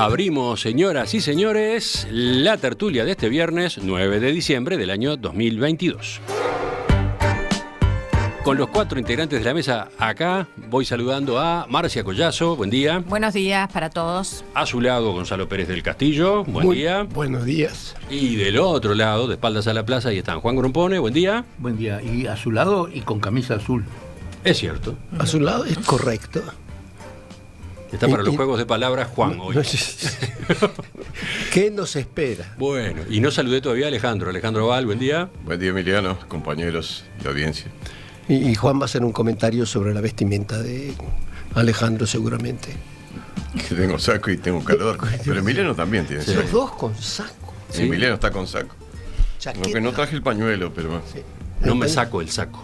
Abrimos, señoras y señores, la tertulia de este viernes 9 de diciembre del año 2022. Con los 4 integrantes de la mesa acá, voy saludando a Marcia Collazo, buen día. Buenos días para todos. A su lado, Gonzalo Pérez del Castillo, buen día. Buenos días. Y del otro lado, de espaldas a la plaza, ahí están Juan Grompone, buen día. Buen día. Y a su lado y con camisa azul. Es cierto. A su lado es correcto. Está para los juegos de palabras Juan hoy. ¿Qué nos espera? Bueno, y no saludé todavía a Alejandro. Alejandro Val, buen día. Buen día, Emiliano, compañeros y audiencia. Y Juan va a hacer un comentario sobre la vestimenta de Alejandro seguramente. Que tengo saco y tengo calor. Pero Emiliano también tiene saco. Los dos con saco. Sí, Emiliano está con saco. Chaqueta. Lo que no traje el pañuelo, pero... Sí. No me saco el saco.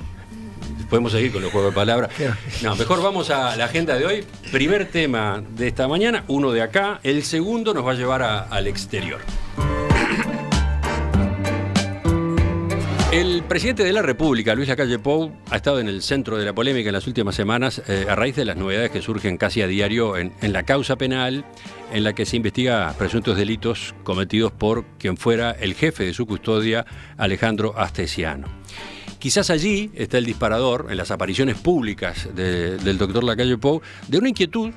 Podemos seguir con los juegos de palabras. No, mejor vamos a la agenda de hoy. Primer tema de esta mañana, uno de acá. El segundo nos va a llevar al exterior. El presidente de la República, Luis Lacalle Pou, ha estado en el centro de la polémica en las últimas semanas a raíz de las novedades que surgen casi a diario en la causa penal en la que se investiga presuntos delitos cometidos por quien fuera el jefe de su custodia, Alejandro Astesiano. Quizás allí está el disparador, en las apariciones públicas del doctor Lacalle Pou, de una inquietud,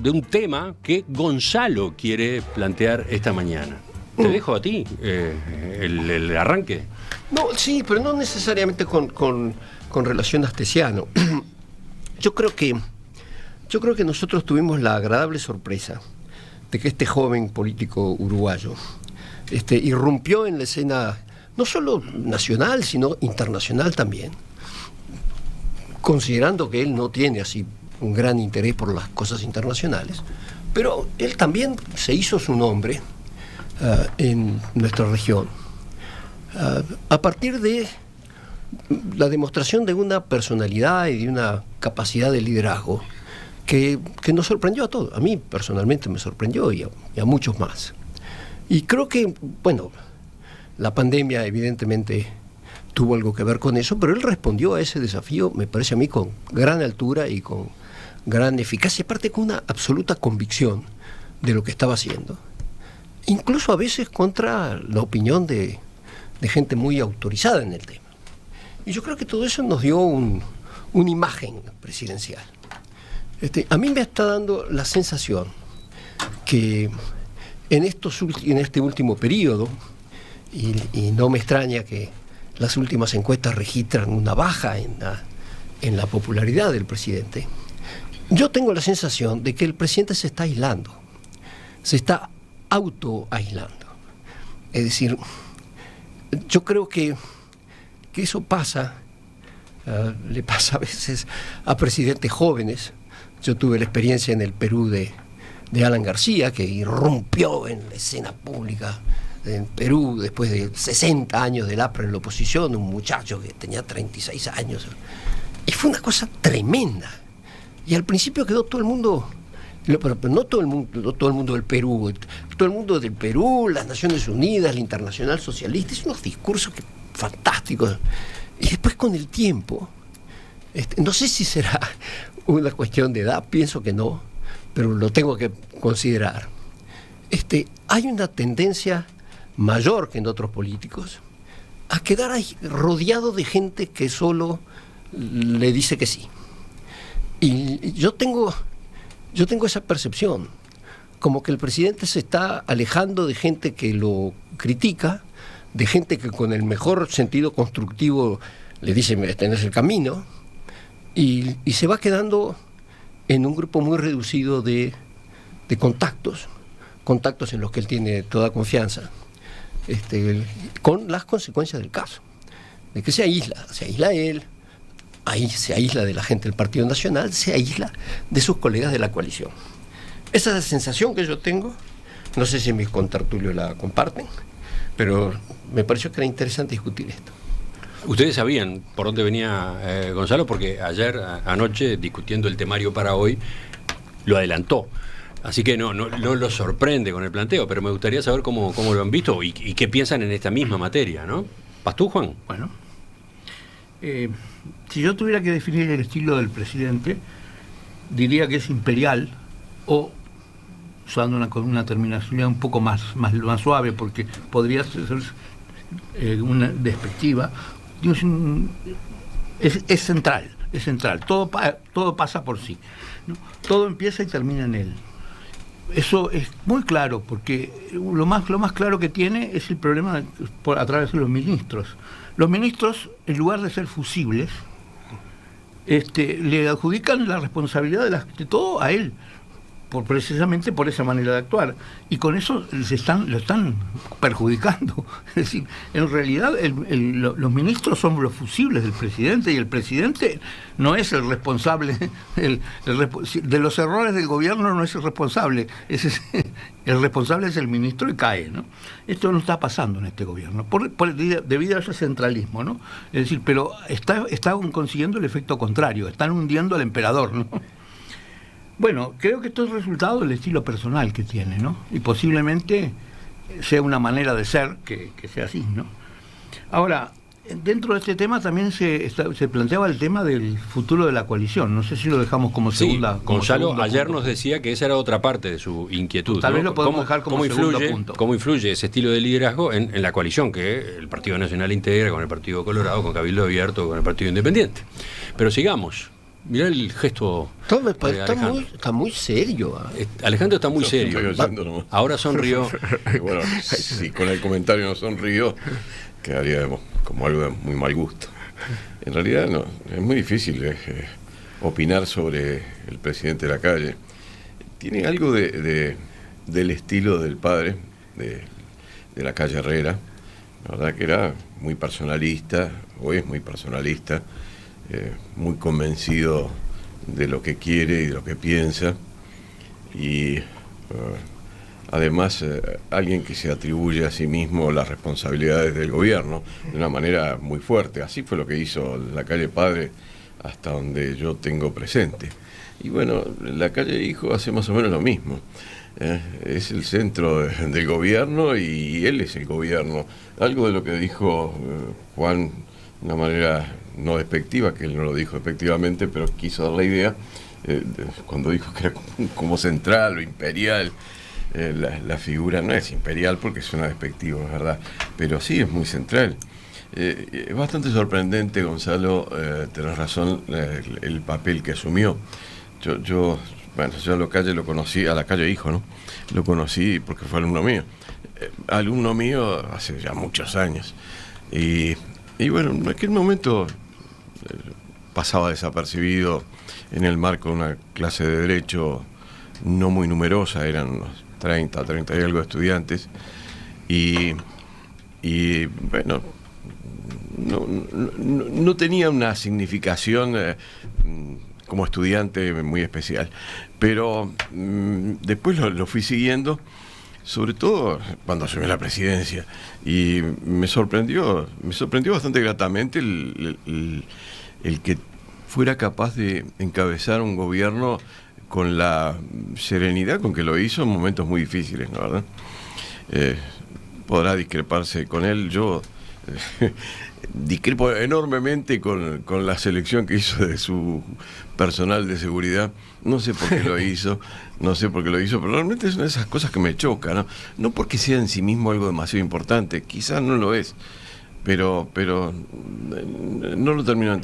de un tema que Gonzalo quiere plantear esta mañana. Te dejo a ti el arranque. No, sí, pero no necesariamente con relación a Astesiano. Yo creo que nosotros tuvimos la agradable sorpresa de que este joven político uruguayo irrumpió en la escena no solo nacional, sino internacional también, considerando que él no tiene así un gran interés por las cosas internacionales, pero él también se hizo su nombre en nuestra región a partir de la demostración de una personalidad y de una capacidad de liderazgo que nos sorprendió a todos. A mí personalmente me sorprendió y a muchos más. Y creo que, bueno, la pandemia evidentemente tuvo algo que ver con eso, pero él respondió a ese desafío, me parece a mí, con gran altura y con gran eficacia, aparte con una absoluta convicción de lo que estaba haciendo. Incluso a veces contra la opinión de gente muy autorizada en el tema. Y yo creo que todo eso nos dio una imagen presidencial. A mí me está dando la sensación que en este último periodo, y no me extraña que las últimas encuestas registran una baja en la popularidad del presidente, yo tengo la sensación de que el presidente se está aislando, se está autoaislando. Es decir, yo creo que eso pasa, le pasa a veces a presidentes jóvenes. Yo tuve la experiencia en el Perú de Alan García, que irrumpió en la escena pública en Perú después de 60 años del APRA en la oposición, un muchacho que tenía 36 años. Y fue una cosa tremenda. Y al principio quedó todo el mundo, pero no todo el mundo del Perú, todo el mundo del Perú, las Naciones Unidas, la Internacional Socialista, es unos discursos fantásticos. Y después con el tiempo, no sé si será una cuestión de edad, pienso que no, pero lo tengo que considerar. Hay una tendencia mayor que en otros políticos a quedar ahí rodeado de gente que solo le dice que sí. Y yo tengo esa percepción, como que el presidente se está alejando de gente que lo critica, de gente que con el mejor sentido constructivo le dice, este no es el camino, y se va quedando en un grupo muy reducido de contactos en los que él tiene toda confianza, con las consecuencias del caso, de que se aísla él, ahí se aísla de la gente del Partido Nacional, se aísla de sus colegas de la coalición. Esa es la sensación que yo tengo, no sé si mis contertulios la comparten, pero me pareció que era interesante discutir esto. Ustedes sabían por dónde venía Gonzalo, porque ayer anoche, discutiendo el temario para hoy, lo adelantó. Así que no lo sorprende con el planteo, pero me gustaría saber cómo lo han visto y qué piensan en esta misma materia, ¿no? ¿Vas tú, Juan? Bueno, si yo tuviera que definir el estilo del presidente, diría que es imperial o usando una terminación un poco más suave, porque podría ser una despectiva, es central, todo pasa por sí, ¿no? Todo empieza y termina en él. Eso es muy claro, porque lo más claro que tiene es el problema a través de los ministros. Los ministros, en lugar de ser fusibles, le adjudican la responsabilidad de todo a él, precisamente por esa manera de actuar, y con eso lo están perjudicando. Es decir, en realidad los ministros son los fusibles del presidente, y el presidente no es el responsable de los errores del gobierno, no es el responsable, el responsable es el ministro y cae, ¿no? Esto no está pasando en este gobierno debido a ese centralismo, ¿no? Es decir, pero están consiguiendo el efecto contrario, están hundiendo al emperador, ¿no? Bueno, creo que esto es resultado del estilo personal que tiene, ¿no? Y posiblemente sea una manera de ser que sea así, ¿no? Ahora, dentro de este tema también se planteaba el tema del futuro de la coalición. No sé si lo dejamos como segunda. Gonzalo ayer nos decía que esa era otra parte de su inquietud. Tal vez lo podemos dejar como segundo punto. ¿Cómo influye ese estilo de liderazgo en la coalición que el Partido Nacional integra con el Partido Colorado, con Cabildo Abierto, con el Partido Independiente? Pero sigamos. Mirá el gesto. Está muy serio. Alejandro está muy serio. Ahora sonrió. Bueno, si con el comentario no sonrió, quedaría como algo de muy mal gusto. En realidad no, es muy difícil opinar sobre el presidente de la calle. Tiene algo del estilo del padre, de la calle Herrera. La verdad que era muy personalista, hoy es muy personalista. Muy convencido de lo que quiere y de lo que piensa, y además alguien que se atribuye a sí mismo las responsabilidades del gobierno de una manera muy fuerte. Así fue lo que hizo la calle Padre, hasta donde yo tengo presente. Y bueno, la calle Hijo hace más o menos lo mismo. Es el centro del gobierno y él es el gobierno. Algo de lo que dijo Juan de una manera no despectiva, que él no lo dijo efectivamente, pero quiso dar la idea, cuando dijo que era como central o imperial. La figura no es imperial porque suena despectivo, es verdad, pero sí es muy central. Es bastante sorprendente, Gonzalo, tenés razón, el papel que asumió. Yo a la calle lo conocí, a la calle Hijo, ¿no? Lo conocí porque fue alumno mío hace ya muchos años. Y bueno, en aquel momento pasaba desapercibido en el marco de una clase de derecho no muy numerosa, eran unos 30 y algo de estudiantes, y bueno, no tenía una significación como estudiante muy especial, pero después lo fui siguiendo, sobre todo cuando asumí la presidencia, y me sorprendió bastante gratamente el que fuera capaz de encabezar un gobierno con la serenidad con que lo hizo en momentos muy difíciles, ¿no? ¿Verdad? Podrá discreparse con él, yo discrepo enormemente con la selección que hizo de su personal de seguridad. No sé por qué lo hizo, pero realmente es una de esas cosas que me choca, ¿no? No porque sea en sí mismo algo demasiado importante, quizás no lo es, pero no lo termino de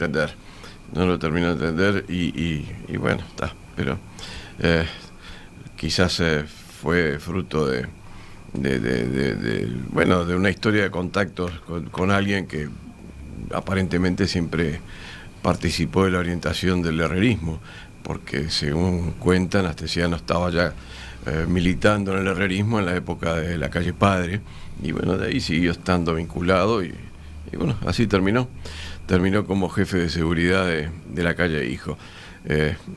entender, y bueno, está, pero quizás fue fruto de una historia de contactos con alguien que aparentemente siempre participó de la orientación del herrerismo, porque según cuentan, Astesiano estaba ya militando en el herrerismo en la época de la calle Padre, y bueno, de ahí siguió estando vinculado, y bueno, así terminó como jefe de seguridad de la calle Hijo.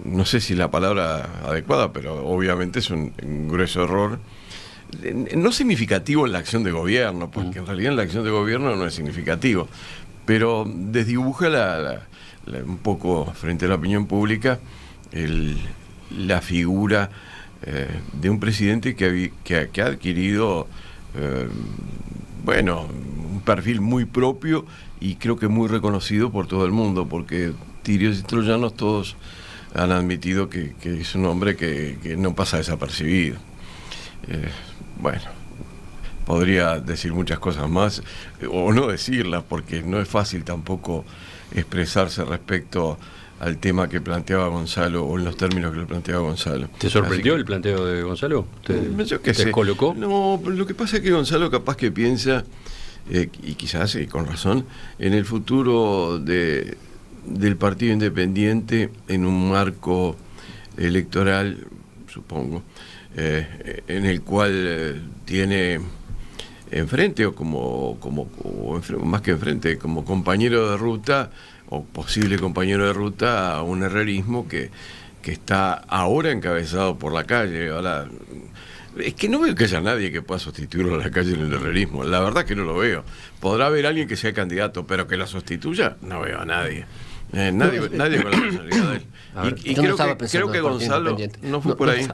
No sé si la palabra adecuada, pero obviamente es un grueso error, no significativo en la acción de gobierno, porque en realidad en la acción de gobierno no es significativo, pero desdibuja un poco frente a la opinión pública la figura de un presidente que ha adquirido un perfil muy propio, y creo que muy reconocido por todo el mundo, porque tirios y troyanos todos han admitido que es un hombre que no pasa desapercibido. Bueno, podría decir muchas cosas más, o no decirlas, porque no es fácil tampoco expresarse respecto al tema que planteaba Gonzalo, o en los términos que lo planteaba Gonzalo. ¿Te sorprendió el planteo de Gonzalo? ¿Te colocó? No, lo que pasa es que Gonzalo capaz que piensa, y quizás con razón, en el futuro del Partido Independiente en un marco electoral, supongo, en el cual tiene enfrente, o más que enfrente, como compañero de ruta, o posible compañero de ruta, a un herrerismo que está ahora encabezado por Lacalle. Ahora, es que no veo que haya nadie que pueda sustituirlo a Lacalle en el herrerismo. La verdad que no lo veo. Podrá haber alguien que sea candidato, pero que lo sustituya, no veo a nadie. Nadie con la personalidad de él. Y creo que Gonzalo no fue por ahí.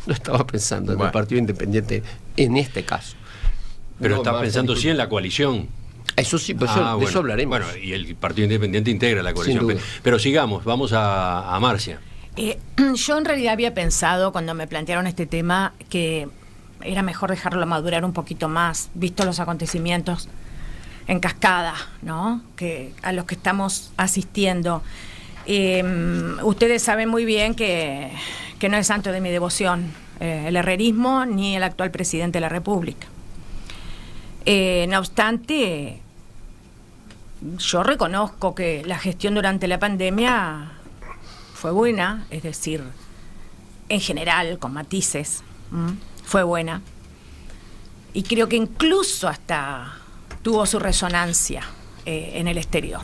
No estaba pensando en el Partido Independiente en este caso. Pero está pensando sí en la coalición. Eso sí, pues de eso hablaremos. Bueno, y el Partido Independiente integra la coalición. Pero sigamos, vamos a Marcia. Yo en realidad había pensado, cuando me plantearon este tema, que era mejor dejarlo madurar un poquito más, visto los acontecimientos en cascada, ¿no?, que a los que estamos asistiendo. Ustedes saben muy bien que no es santo de mi devoción el herrerismo ni el actual presidente de la República. No obstante, yo reconozco que la gestión durante la pandemia fue buena, es decir, en general, con matices, fue buena. Y creo que incluso hasta tuvo su resonancia en el exterior.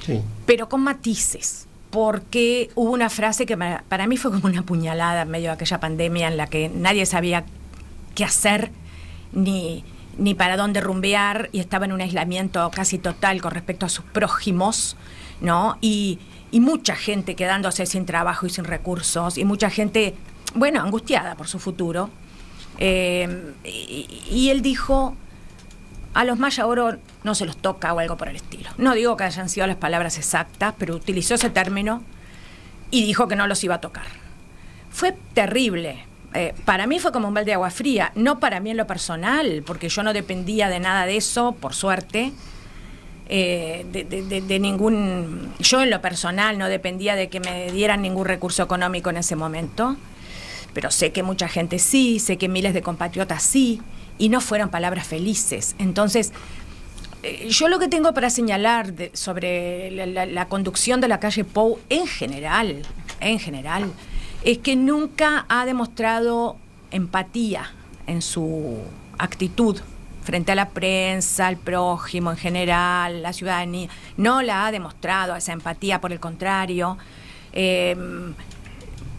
Sí. Pero con matices, porque hubo una frase que para mí fue como una puñalada en medio de aquella pandemia en la que nadie sabía qué hacer ni para dónde rumbear, y estaba en un aislamiento casi total con respecto a sus prójimos, ¿no? Y mucha gente quedándose sin trabajo y sin recursos, y mucha gente, bueno, angustiada por su futuro. Y él dijo: a los Maya Oro no se los toca, o algo por el estilo. No digo que hayan sido las palabras exactas, pero utilizó ese término y dijo que no los iba a tocar. Fue terrible. Para mí fue como un balde de agua fría, no para mí en lo personal, porque yo no dependía de nada de eso, por suerte, de ningún... Yo en lo personal no dependía de que me dieran ningún recurso económico en ese momento, pero sé que mucha gente sí, sé que miles de compatriotas sí, y no fueron palabras felices. Entonces, yo lo que tengo para señalar sobre la conducción de la calle Pou en general, es que nunca ha demostrado empatía en su actitud frente a la prensa, al prójimo en general, la ciudadanía. No la ha demostrado esa empatía, por el contrario.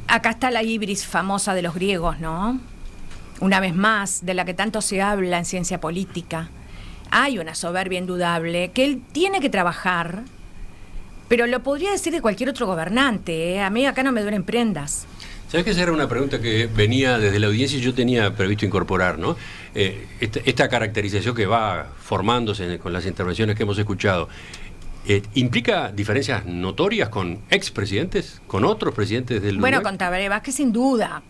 Acá está la ibris famosa de los griegos, ¿no? Una vez más, de la que tanto se habla en ciencia política. Hay una soberbia indudable que él tiene que trabajar, pero lo podría decir de cualquier otro gobernante, ¿eh? A mí acá no me duelen prendas. ¿Sabes que esa era una pregunta que venía desde la audiencia y yo tenía previsto incorporar, ¿no? Esta caracterización que va formándose con las intervenciones que hemos escuchado, ¿implica diferencias notorias con expresidentes, con otros presidentes del Uruguay? Bueno, con Tabaré Vázquez sin duda,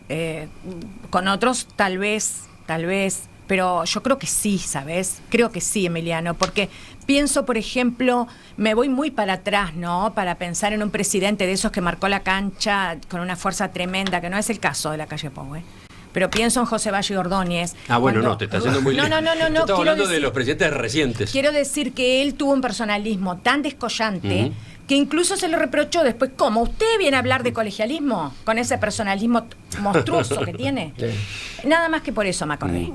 con otros tal vez, pero yo creo que sí, ¿sabes? Creo que sí, Emiliano, porque pienso, por ejemplo, me voy muy para atrás, ¿no?, para pensar en un presidente de esos que marcó la cancha con una fuerza tremenda, que no es el caso de la calle Pou, pero pienso en José Valle Ordóñez. Bueno, no, te está haciendo muy lejos. No. Yo estaba hablando de los presidentes recientes. Quiero decir que él tuvo un personalismo tan descollante que incluso se le reprochó después: ¿cómo? ¿Usted viene a hablar de colegialismo con ese personalismo monstruoso que tiene? Sí. Nada más que por eso me acordé.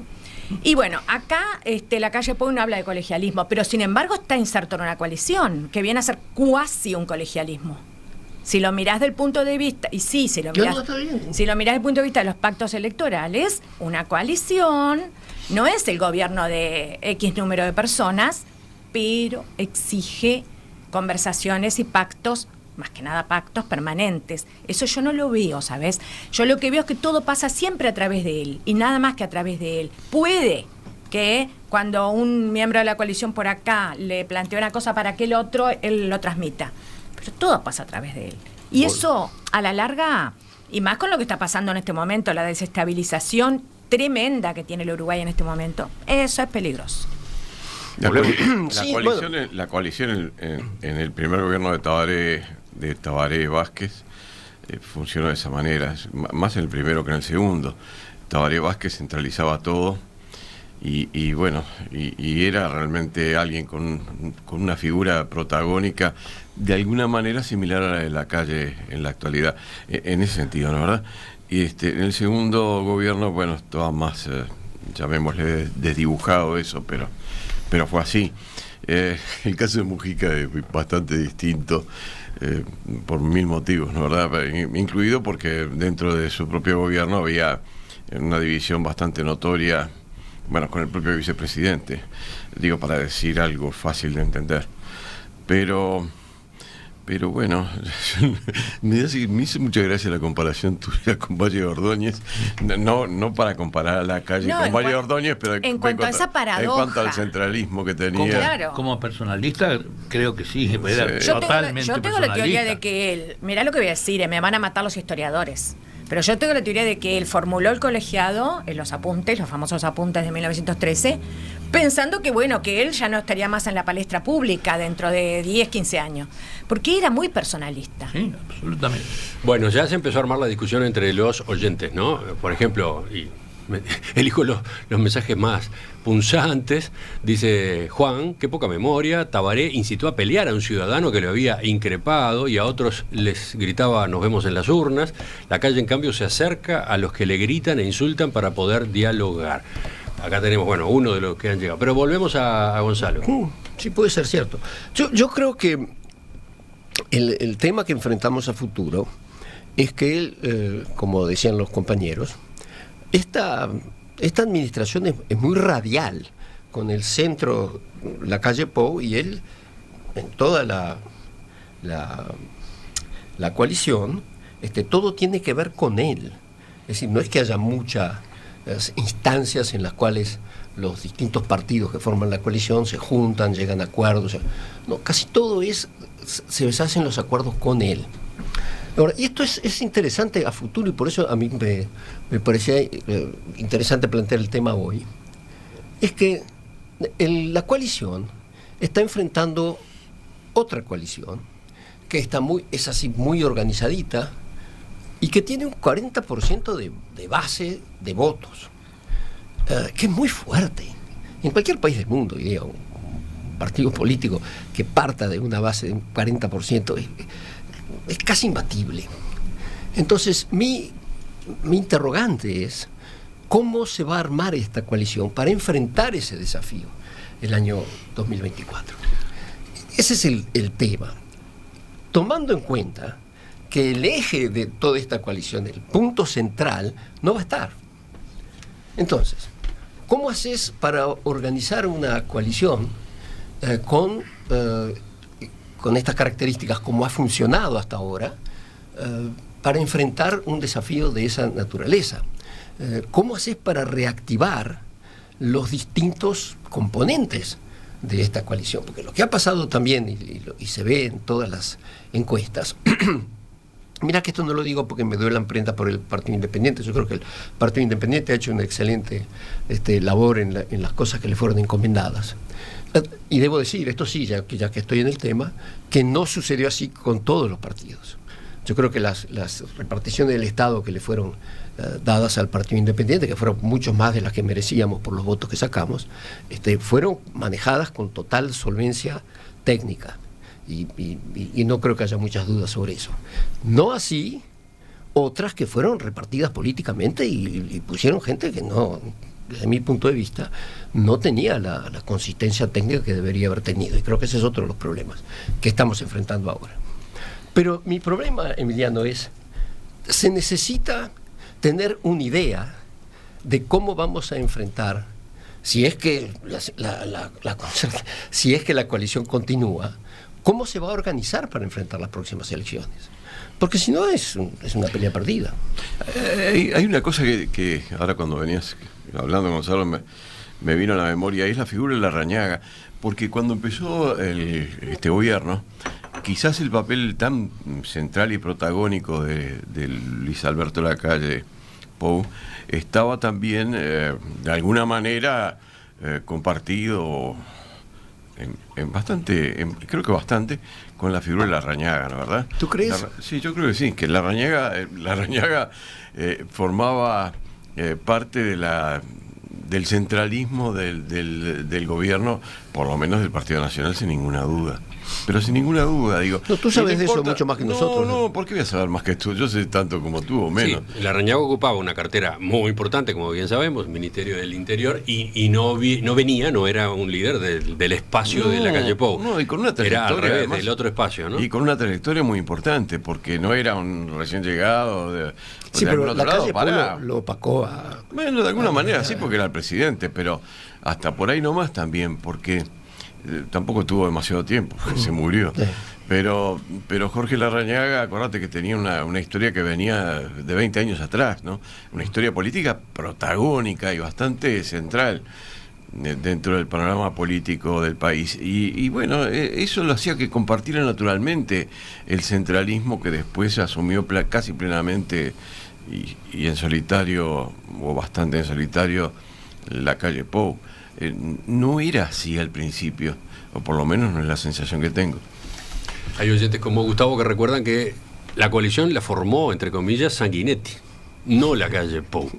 Y bueno, acá la calle Pou no habla de colegialismo, pero sin embargo está inserto en una coalición que viene a ser cuasi un colegialismo. Si lo mirás del punto de vista, y sí, si lo mirás del punto de vista de los pactos electorales, una coalición no es el gobierno de X número de personas, pero exige conversaciones y pactos, más que nada pactos permanentes. Eso yo no lo veo, ¿sabes? Yo lo que veo es que todo pasa siempre a través de él, y nada más que a través de él. Puede que cuando un miembro de la coalición por acá le plantea una cosa para que el otro, él lo transmita. Pero todo pasa a través de él. Y eso, a la larga, y más con lo que está pasando en este momento, la desestabilización tremenda que tiene el Uruguay en este momento, eso es peligroso. La coalición en el primer gobierno de Tabaré Vázquez funcionó de esa manera, más en el primero que en el segundo. Tabaré Vázquez centralizaba todo y bueno, y era realmente alguien con una figura protagónica de alguna manera similar a la de Lacalle en la actualidad, en ese sentido, ¿no, verdad? Y en el segundo gobierno, bueno, estaba más, llamémosle, desdibujado eso, pero fue así. El caso de Mujica es bastante distinto por mil motivos, ¿no, verdad? Incluido porque dentro de su propio gobierno había una división bastante notoria, bueno, con el propio vicepresidente, digo, para decir algo fácil de entender. Pero bueno, me hizo mucha gracia la comparación tuya con Valle de Ordóñez, no para comparar a Lacalle con Valle de Ordóñez, pero en cuanto a esa paradoja, en cuanto al centralismo que tenía. Como personalista, creo que sí, era totalmente yo tengo la teoría de que él, mirá lo que voy a decir, me van a matar los historiadores, pero yo tengo la teoría de que él formuló el colegiado en los apuntes, los famosos apuntes de 1913, pensando que bueno, que él ya no estaría más en la palestra pública dentro de 10, 15 años, porque era muy personalista. Sí, absolutamente. Bueno, ya se empezó a armar la discusión entre los oyentes, ¿no? Por ejemplo, elijo los mensajes más punzantes. Dice Juan, qué poca memoria, Tabaré incitó a pelear a un ciudadano que lo había increpado y a otros les gritaba nos vemos en las urnas. Lacalle, en cambio, se acerca a los que le gritan e insultan para poder dialogar. Acá tenemos, bueno, uno de los que han llegado. Pero volvemos a Gonzalo. Sí, puede ser cierto. Yo creo que el tema que enfrentamos a futuro es que él, como decían los compañeros, esta administración es muy radial, con el centro, Lacalle Pou, y él, en toda la coalición, todo tiene que ver con él. Es decir, no es que haya muchas instancias en las cuales los distintos partidos que forman la coalición se juntan, llegan a acuerdos. No, casi todo se hacen los acuerdos con él. Ahora, y esto es interesante a futuro, y por eso a mí me parecía interesante plantear el tema hoy. Es que la coalición está enfrentando otra coalición que es así muy organizadita y que tiene un 40% de base de votos, que es muy fuerte. En cualquier país del mundo, diría, un partido político que parta de una base de un 40% es casi imbatible. Entonces, mi interrogante es cómo se va a armar esta coalición para enfrentar ese desafío el año 2024. Ese es el tema. Tomando en cuenta que el eje de toda esta coalición, el punto central, no va a estar. Entonces, ¿cómo haces para organizar una coalición con estas características, como ha funcionado hasta ahora, para enfrentar un desafío de esa naturaleza? ¿Cómo haces para reactivar los distintos componentes de esta coalición? Porque lo que ha pasado también, y se ve en todas las encuestas, mira que esto no lo digo porque me duele la prenda por el Partido Independiente. Yo creo que el Partido Independiente ha hecho una excelente labor en las cosas que le fueron encomendadas. Y debo decir, esto sí, ya que estoy en el tema, que no sucedió así con todos los partidos. Yo creo que las reparticiones del Estado que le fueron dadas al Partido Independiente, que fueron mucho más de las que merecíamos por los votos que sacamos, fueron manejadas con total solvencia técnica. Y no creo que haya muchas dudas sobre eso. No así otras que fueron repartidas políticamente y pusieron gente que no, desde mi punto de vista, no tenía la consistencia técnica que debería haber tenido. Y creo que ese es otro de los problemas que estamos enfrentando ahora. Pero mi problema, Emiliano, se necesita tener una idea de cómo vamos a enfrentar, si es que la coalición continúa, cómo se va a organizar para enfrentar las próximas elecciones. Porque si no es una pelea perdida. Hay una cosa que ahora cuando venías hablando, Gonzalo, me vino a la memoria, es la figura de Larrañaga. Porque cuando empezó este gobierno, quizás el papel tan central y protagónico de Luis Alberto Lacalle Pou estaba también, de alguna manera, compartido creo que bastante, con la figura de Larrañaga, ¿no, verdad? ¿Tú crees? Sí, yo creo que sí, que Larrañaga formaba parte del centralismo del gobierno, por lo menos del Partido Nacional, sin ninguna duda. Pero sin ninguna duda, digo. No, tú sabes de eso mucho más que nosotros. No, ¿por qué voy a saber más que tú? Yo sé tanto como tú o menos. Sí, Larrañaga ocupaba una cartera muy importante, como bien sabemos, Ministerio del Interior, y no era un líder del espacio de la calle Pou. No, y con una trayectoria. Era al revés, además, del otro espacio, ¿no? Y con una trayectoria muy importante, porque no era un recién llegado. Sí, pero la calle Pou lo opacó a... Bueno, de alguna manera sí, porque era el presidente, pero hasta por ahí nomás también, porque tampoco tuvo demasiado tiempo, se murió. Sí. Pero Jorge Larrañaga, acordate que tenía una historia que venía de 20 años atrás, ¿no? Una historia política protagónica y bastante central dentro del panorama político del país. Y bueno, eso lo hacía que compartiera naturalmente el centralismo que después asumió casi plenamente y en solitario, o bastante en solitario, la calle Pou. No era así al principio, o por lo menos no es la sensación que tengo. Hay oyentes como Gustavo que recuerdan que la coalición la formó, entre comillas, Sanguinetti, no la calle Pou.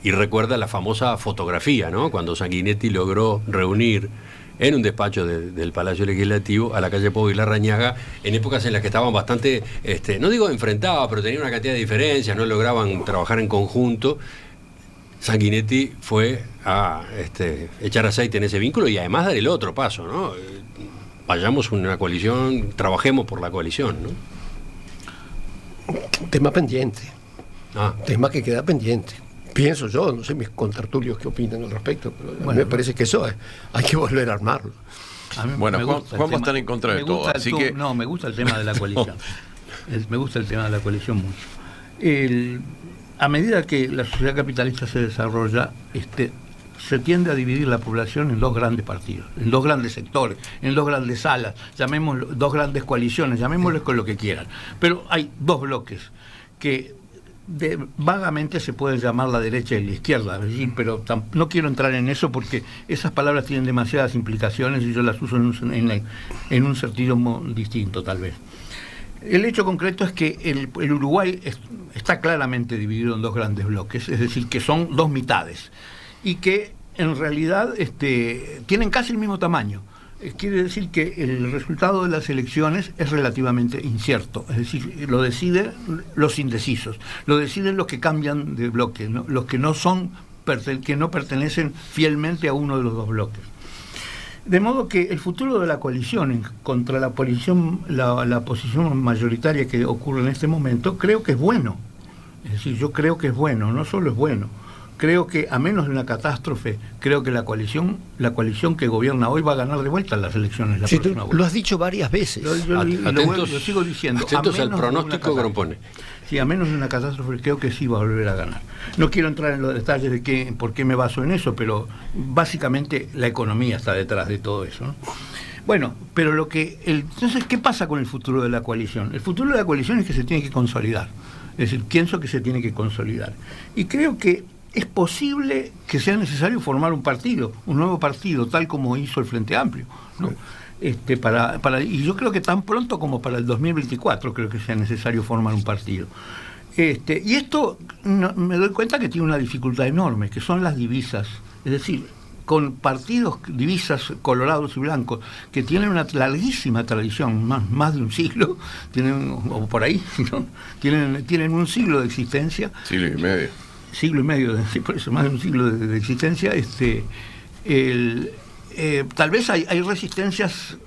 Y recuerda la famosa fotografía, ¿no? Cuando Sanguinetti logró reunir en un despacho del Palacio Legislativo a la calle Pou y Larrañaga, en épocas en las que estaban bastante, no digo enfrentados, pero tenían una cantidad de diferencias, no lograban trabajar en conjunto. Sanguinetti fue a echar aceite en ese vínculo y además dar el otro paso, ¿no? Vayamos una coalición, trabajemos por la coalición, ¿no? Tema pendiente. Tema que queda pendiente. Pienso yo, no sé mis contertulios qué opinan al respecto, pero bueno, me parece que eso hay que volver a armarlo. Bueno, Juan va a estar en contra de todo, así que... No, me gusta el tema de la coalición. Me gusta el tema de la coalición mucho. A medida que la sociedad capitalista se desarrolla, se tiende a dividir la población en dos grandes partidos, en dos grandes sectores, en dos grandes salas, llamémoslo, dos grandes coaliciones, llamémosles con lo que quieran. Pero hay dos bloques que vagamente se pueden llamar la derecha y la izquierda, es decir, pero no quiero entrar en eso porque esas palabras tienen demasiadas implicaciones y yo las uso en un sentido distinto, tal vez. El hecho concreto es que el Uruguay está claramente dividido en dos grandes bloques, es decir, que son dos mitades, y que en realidad tienen casi el mismo tamaño. Quiere decir que el resultado de las elecciones es relativamente incierto, es decir, lo deciden los indecisos, lo deciden los que cambian de bloque, ¿no? Los que no pertenecen fielmente a uno de los dos bloques. De modo que el futuro de la coalición contra la posición mayoritaria que ocurre en este momento, creo que es bueno. Es decir, yo creo que es bueno, no solo es bueno. Creo que, a menos de una catástrofe, creo que la coalición que gobierna hoy va a ganar de vuelta las elecciones la próxima vuelta. Lo has dicho varias veces. Lo sigo diciendo. Atentos al pronóstico que propone. Sí, a menos de una catástrofe, creo que sí va a volver a ganar. No quiero entrar en los detalles de por qué me baso en eso, pero básicamente la economía está detrás de todo eso, ¿no? Bueno, pero entonces, ¿qué pasa con el futuro de la coalición? El futuro de la coalición es que se tiene que consolidar. Es decir, pienso que se tiene que consolidar. Y creo que es posible que sea necesario formar un nuevo partido, tal como hizo el Frente Amplio, ¿no? Y yo creo que tan pronto como para el 2024 creo que sea necesario formar un partido. Y esto me doy cuenta que tiene una dificultad enorme, que son las divisas. Es decir, con divisas colorados y blancos, que tienen una larguísima tradición, más de un siglo, o por ahí, ¿no? tienen un siglo de existencia. Siglo y medio, por eso más de un siglo de existencia. Tal vez hay resistencias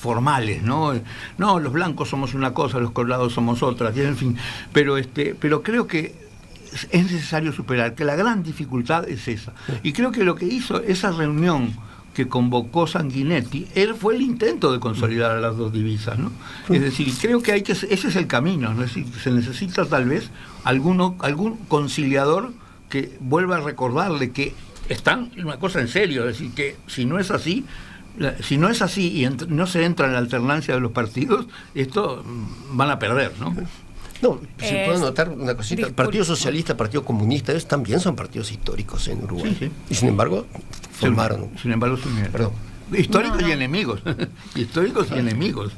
formales, ¿no? No, los blancos somos una cosa, los colorados somos otra, en fin, pero creo que es necesario superar, que la gran dificultad es esa. Y creo que lo que hizo esa reunión que convocó Sanguinetti fue el intento de consolidar a las dos divisas, ¿no? Es decir, creo que ese es el camino, ¿no? Es decir, se necesita tal vez algún conciliador que vuelva a recordarle que están en una cosa en serio, es decir, que si no es así y no se entra en la alternancia de los partidos, esto van a perder, ¿no? No, se puede notar una cosita. El Partido Socialista, Partido Comunista, ellos también son partidos históricos en Uruguay. Sí. Y sin embargo, formaron. Sin embargo, perdón. Históricos y enemigos. Históricos y enemigos.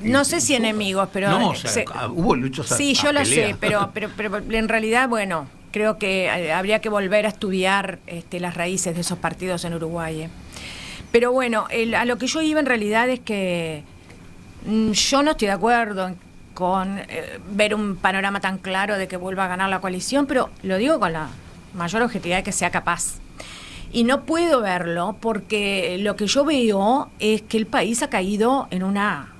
No sé si enemigos, pero... No, o sea, hubo luchas sí, yo lo sé, pero en realidad, bueno, creo que habría que volver a estudiar las raíces de esos partidos en Uruguay. Pero bueno, a lo que yo iba en realidad es que yo no estoy de acuerdo con ver un panorama tan claro de que vuelva a ganar la coalición, pero lo digo con la mayor objetividad de que sea capaz. Y no puedo verlo porque lo que yo veo es que el país ha caído en una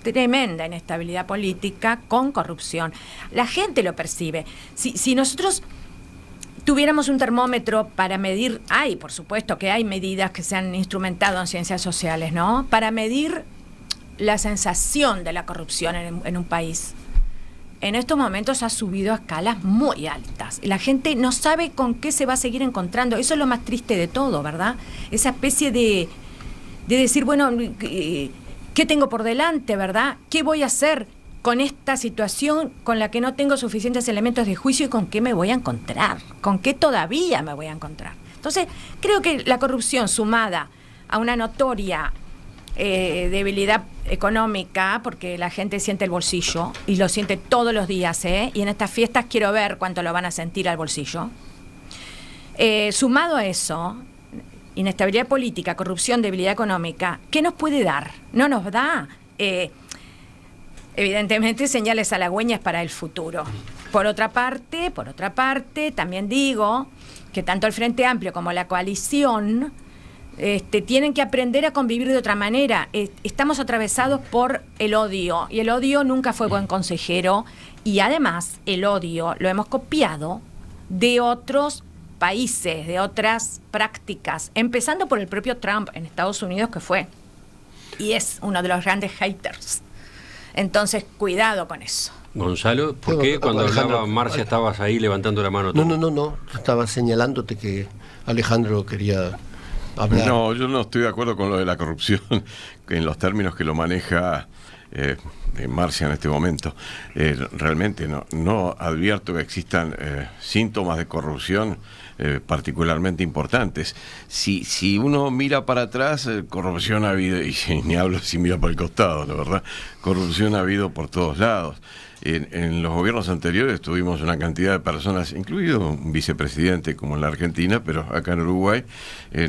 tremenda inestabilidad política con corrupción. La gente lo percibe. Si nosotros tuviéramos un termómetro para medir, por supuesto que hay medidas que se han instrumentado en ciencias sociales, ¿no? Para medir la sensación de la corrupción en un país. En estos momentos ha subido a escalas muy altas. La gente no sabe con qué se va a seguir encontrando. Eso es lo más triste de todo, ¿verdad? Esa especie de decir, bueno, ¿qué tengo por delante, verdad? ¿Qué voy a hacer con esta situación con la que no tengo suficientes elementos de juicio y con qué me voy a encontrar? ¿Con qué todavía me voy a encontrar? Entonces, creo que la corrupción sumada a una notoria debilidad económica, porque la gente siente el bolsillo y lo siente todos los días, y en estas fiestas quiero ver cuánto lo van a sentir al bolsillo. Sumado a eso, inestabilidad política, corrupción, debilidad económica, ¿qué nos puede dar? No nos da, evidentemente, señales halagüeñas para el futuro. Por otra parte, también digo que tanto el Frente Amplio como la coalición tienen que aprender a convivir de otra manera. Estamos atravesados por el odio, y el odio nunca fue buen consejero, y además el odio lo hemos copiado de otros países, de otras prácticas, empezando por el propio Trump en Estados Unidos, que fue y es uno de los grandes haters. Entonces, cuidado con eso. Gonzalo, ¿por qué cuando hablaba Marcia estabas ahí levantando la mano? No, estaba señalándote que Alejandro quería hablar. No, yo no estoy de acuerdo con lo de la corrupción en los términos que lo maneja Marcia en este momento. Realmente no advierto que existan síntomas de corrupción particularmente importantes. Si uno mira para atrás, corrupción ha habido, y ni hablo si mira para el costado, la verdad, corrupción ha habido por todos lados. En los gobiernos anteriores tuvimos una cantidad de personas, incluido un vicepresidente como en la Argentina, pero acá en Uruguay,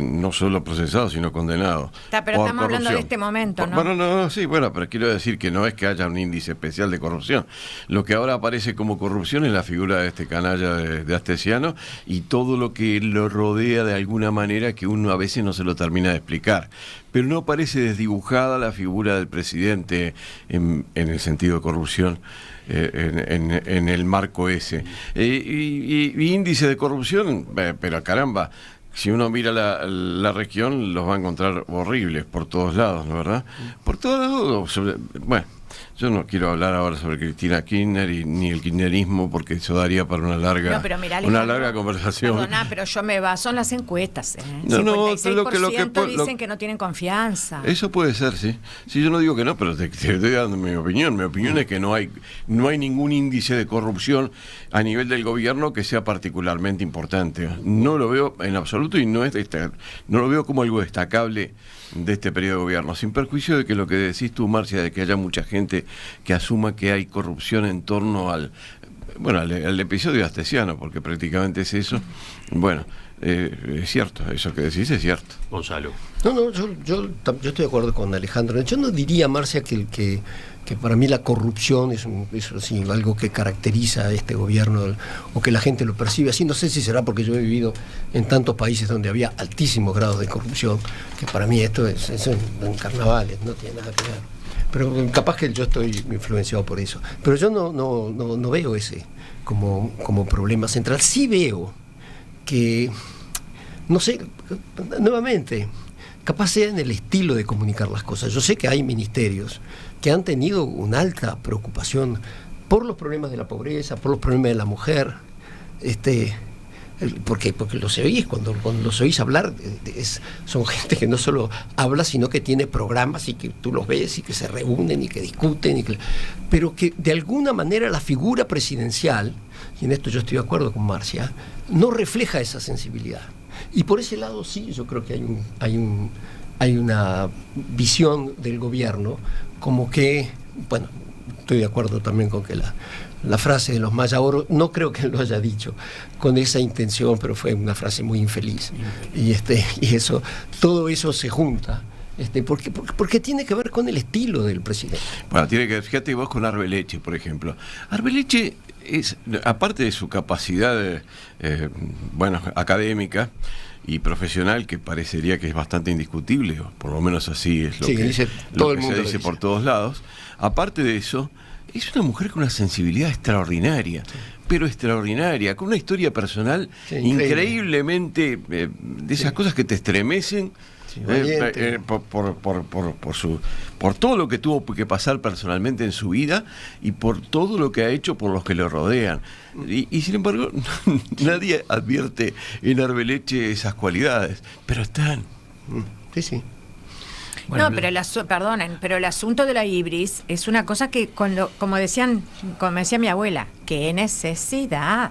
no solo procesados, sino condenados. Pero estamos hablando de este momento, ¿no? Bueno, sí, pero quiero decir que no es que haya un índice especial de corrupción. Lo que ahora aparece como corrupción es la figura de este canalla de Astesiano y todo lo que lo rodea de alguna manera que uno a veces no se lo termina de explicar. Pero no parece desdibujada la figura del presidente en el sentido de corrupción. En el marco ese. Y índice de corrupción, pero caramba, si uno mira la región, los va a encontrar horribles por todos lados, ¿no, verdad? Por todos lados. Bueno, yo no quiero hablar ahora sobre Cristina Kirchner ni el kirchnerismo, porque eso daría para una larga conversación. Perdona, pero yo me baso en las encuestas. No, 56% dicen que no tienen confianza. Eso puede ser, sí. Sí, yo no digo que no, pero te estoy dando mi opinión. Mi opinión es que no hay ningún índice de corrupción a nivel del gobierno que sea particularmente importante. No lo veo en absoluto y no lo veo como algo destacable de este periodo de gobierno, sin perjuicio de que lo que decís tú, Marcia, de que haya mucha gente que asuma que hay corrupción en torno al episodio de Astesiano, porque prácticamente es eso. Bueno, es cierto, eso que decís es cierto. Gonzalo. No, yo estoy de acuerdo con Alejandro. Yo no diría, Marcia, que para mí la corrupción es así, algo que caracteriza a este gobierno o que la gente lo percibe así. No sé si será porque yo he vivido en tantos países donde había altísimos grados de corrupción, que para mí esto es un carnaval, no tiene nada que ver. Pero capaz que yo estoy influenciado por eso. Pero yo no veo ese como problema central. Sí veo que, no sé, nuevamente, capaz sea en el estilo de comunicar las cosas. Yo sé que hay ministerios que han tenido una alta preocupación por los problemas de la pobreza, por los problemas de la mujer, Porque los oís, cuando los oís hablar, son gente que no solo habla, sino que tiene programas y que tú los ves y que se reúnen y que discuten, pero que de alguna manera la figura presidencial, y en esto yo estoy de acuerdo con Marcia, no refleja esa sensibilidad. Y por ese lado sí, yo creo que hay una visión del gobierno como que, bueno, estoy de acuerdo también con que la frase de los Maya Oro, no creo que lo haya dicho con esa intención, pero fue una frase muy infeliz. Y eso, todo eso se junta. Porque tiene que ver con el estilo del presidente. Bueno, tiene que ver, fíjate vos con Arbeleche, por ejemplo. Arbeleche es, aparte de su capacidad académica y profesional, que parecería que es bastante indiscutible, o por lo menos así es lo que se dice por todos lados, aparte de eso, es una mujer con una sensibilidad extraordinaria, pero extraordinaria, con una historia personal increíblemente de esas cosas que te estremecen. Por todo lo que tuvo que pasar personalmente en su vida y por todo lo que ha hecho por los que le rodean. Y sin embargo, nadie advierte en Arbeleche esas cualidades, pero están. Sí. Bueno, no, pero el asunto de la ibris es una cosa que, como decía mi abuela, qué necesidad.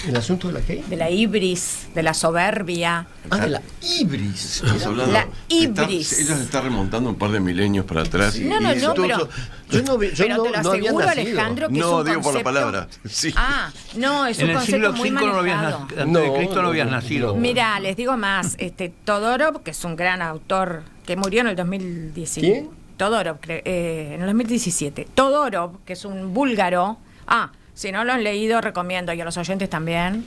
¿El asunto de la qué? De la ibris, de la soberbia. De la ibris. La ibris. Ella se está remontando un par de milenios para atrás. No, pero te lo aseguro, Alejandro, que es un digo concepto... por la palabra. Sí. No, es un concepto muy manejado. Antes de Cristo no habías nacido. Mira, les digo más. Todorov, que es un gran autor, que murió en el 2017. ¿Quién? Todorov, en el 2017. Todorov, que es un búlgaro... Si no lo han leído, recomiendo, y a los oyentes también.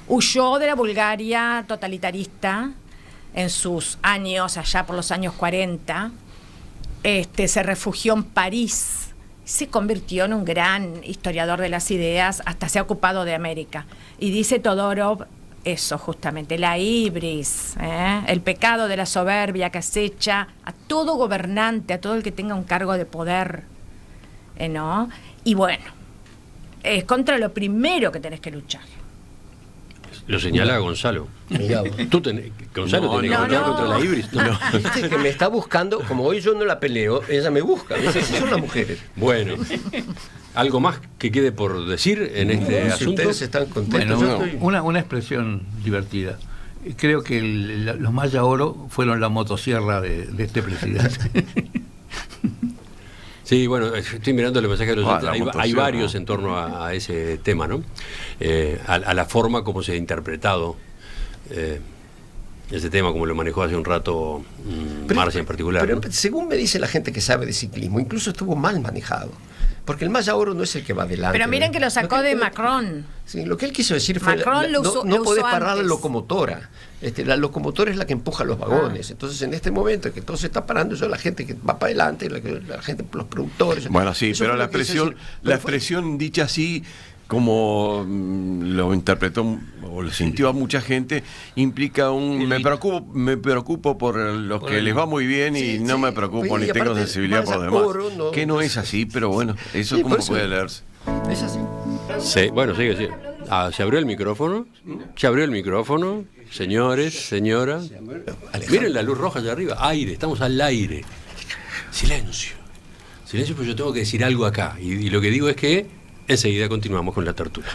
Huyó de la Bulgaria totalitarista en sus años, allá por los años 40. Se refugió en París. Se convirtió en un gran historiador de las ideas, hasta se ha ocupado de América. Y dice Todorov eso justamente, la ibris, el pecado de la soberbia que acecha a todo gobernante, a todo el que tenga un cargo de poder. ¿No? Y bueno, es contra lo primero que tenés que luchar. Lo señala Gonzalo. Gonzalo tenés que luchar contra la ibris. Viste que me está buscando, como hoy yo no la peleo, ella me busca. Esas son las mujeres. Bueno, ¿algo más que quede por decir en este asunto? Si ustedes están contentos. Bueno, una expresión divertida. Creo que los Maya Oro fueron la motosierra de este presidente. Sí, bueno, estoy mirando el mensaje de los oyentes. Hay varios en torno a ese tema, ¿no? A la forma como se ha interpretado ese tema, como lo manejó hace un rato Marcia en particular. Pero ¿no? según me dice la gente que sabe de ciclismo, incluso estuvo mal manejado. Porque el Maya Oro no es el que va adelante. Pero miren que lo sacó de Macron. Sí, lo que él quiso decir fue no podés parar antes. la locomotora. La locomotora es la que empuja los vagones. Entonces, en este momento que todo se está parando, eso es la gente que va para adelante, la gente, los productores. Bueno, sí, pero la expresión dicha así, como lo interpretó o lo sintió a mucha gente, implica me preocupo por los que les va muy bien y no me preocupo ni tengo sensibilidad por los demás. Que no es así, pero bueno, eso cómo puede leerse. Es así. Sí, bueno, sigue. Se abrió el micrófono. Señores, señoras. Miren la luz roja allá arriba. Aire, estamos al aire. Silencio, pues yo tengo que decir algo acá. Y lo que digo es que enseguida continuamos con la tertulia.